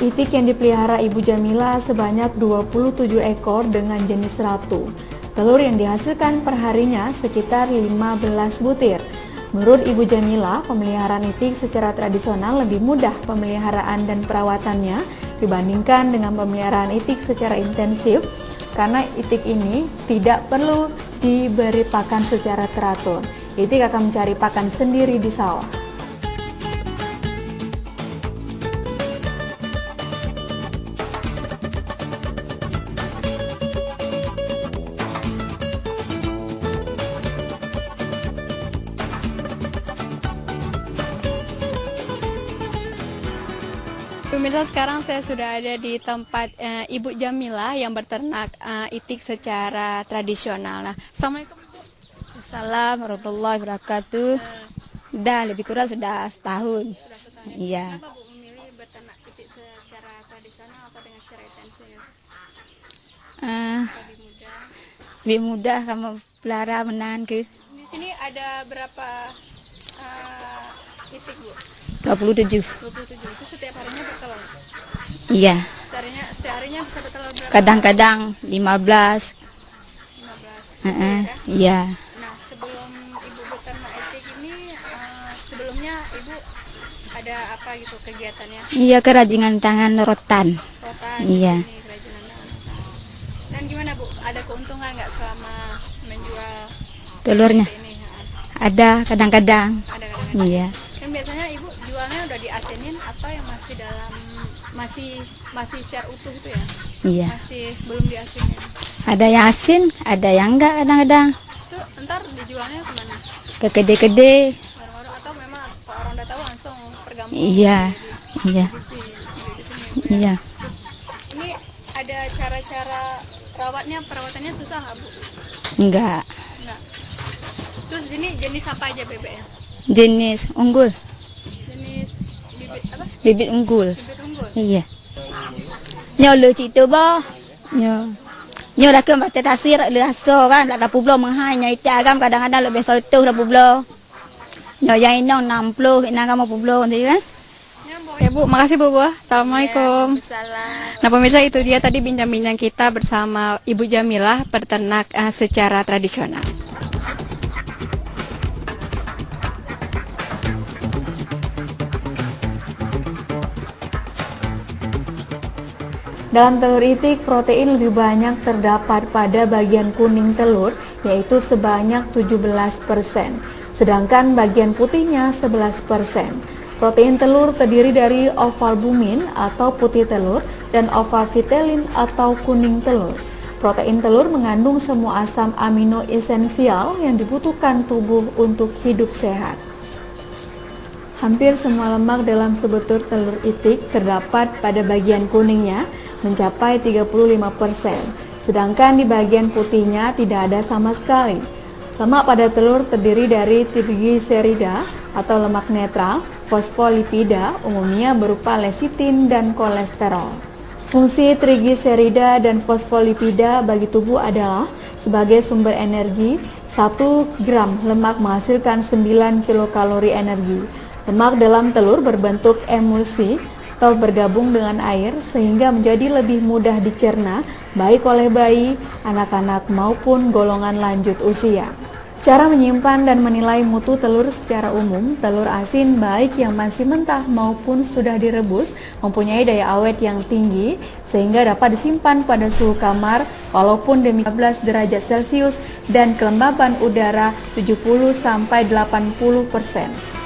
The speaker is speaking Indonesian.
Itik yang dipelihara Ibu Jamila sebanyak 27 ekor dengan jenis ratu. Telur yang dihasilkan perharinya sekitar 15 butir. Menurut Ibu Jamila, pemeliharaan itik secara tradisional lebih mudah pemeliharaan dan perawatannya dibandingkan dengan pemeliharaan itik secara intensif, karena itik ini tidak perlu diberi pakan secara teratur. Itik akan mencari pakan sendiri di sawah. Pemirsa, sekarang saya sudah ada di tempat Ibu Jamila yang berternak itik secara tradisional. Nah, Assalamualaikum Ibu. Assalamualaikum warahmatullahi wabarakatuh. Udah lebih kurang sudah setahun. Iya. Kenapa Bu memilih berternak itik secara tradisional atau dengan secara intensif? Lebih mudah kamu pelihara menahan ke. Di sini ada berapa itik Bu? 27. 27. Itu setiap harinya bertelur? Iya. Setiap harinya bisa bertelur berapa? Kadang-kadang 15. 15. Ya? Iya. Nah, sebelum Ibu beternak itik ini, sebelumnya Ibu ada apa gitu kegiatannya? Iya, kerajinan tangan rotan. Rotan. Iya. Ini kerajinan tangan rotan. Dan gimana Bu? Ada keuntungan nggak selama menjual Telurnya ini? ada kadang-kadang. Ada kadang-kadang. Iya. Dan biasanya Ibu jualnya udah diasinin atau yang masih dalam masih secara utuh itu ya? Iya. Masih belum diasinin. Ada yang asin, ada yang enggak kadang-kadang. Itu ntar dijualnya kemana? Ke kede-kede. Warung-warung atau memang kalau orang udah tahu langsung pergampung? Iya. Iya. Di sini ya, Bu, ya? Iya. Ini ada cara-cara perawatannya susah nggak Bu? Enggak. Enggak. Terus ini jenis apa aja bebeknya? Jenis unggul. Jenis bibit apa? Bibit unggul. Bibit unggul. Iya. Nyo lu cik tu bah. Nyo dah ke batas tasir le aso kan dak dapu blo menghai nyo ite agam kadang-kadang lebih satu dapu blo. Nyo yang inong 60 inang kamu blo nanti kan. Ya Bu, makasih Bu. Assalamualaikum. Salam. Nah pemirsa, itu dia tadi bincang-bincang kita bersama Ibu Jamilah peternak secara tradisional. Dalam telur itik, protein lebih banyak terdapat pada bagian kuning telur, yaitu sebanyak 17%, sedangkan bagian putihnya 11%. Protein telur terdiri dari ovalbumin atau putih telur dan ovalvitelin atau kuning telur. Protein telur mengandung semua asam amino esensial yang dibutuhkan tubuh untuk hidup sehat. Hampir semua lemak dalam sebutir telur itik terdapat pada bagian kuningnya, mencapai 35%, sedangkan di bagian putihnya tidak ada sama sekali. Lemak pada telur terdiri dari trigliserida atau lemak netral, fosfolipida umumnya berupa lecitin dan kolesterol. Fungsi trigliserida dan fosfolipida bagi tubuh adalah sebagai sumber energi. 1 gram lemak menghasilkan 9 kilokalori energi. Lemak dalam telur berbentuk emulsi atau bergabung dengan air sehingga menjadi lebih mudah dicerna baik oleh bayi, anak-anak maupun golongan lanjut usia. Cara menyimpan dan menilai mutu telur secara umum, telur asin baik yang masih mentah maupun sudah direbus mempunyai daya awet yang tinggi sehingga dapat disimpan pada suhu kamar walaupun di 15 derajat Celcius dan kelembaban udara 70-80%.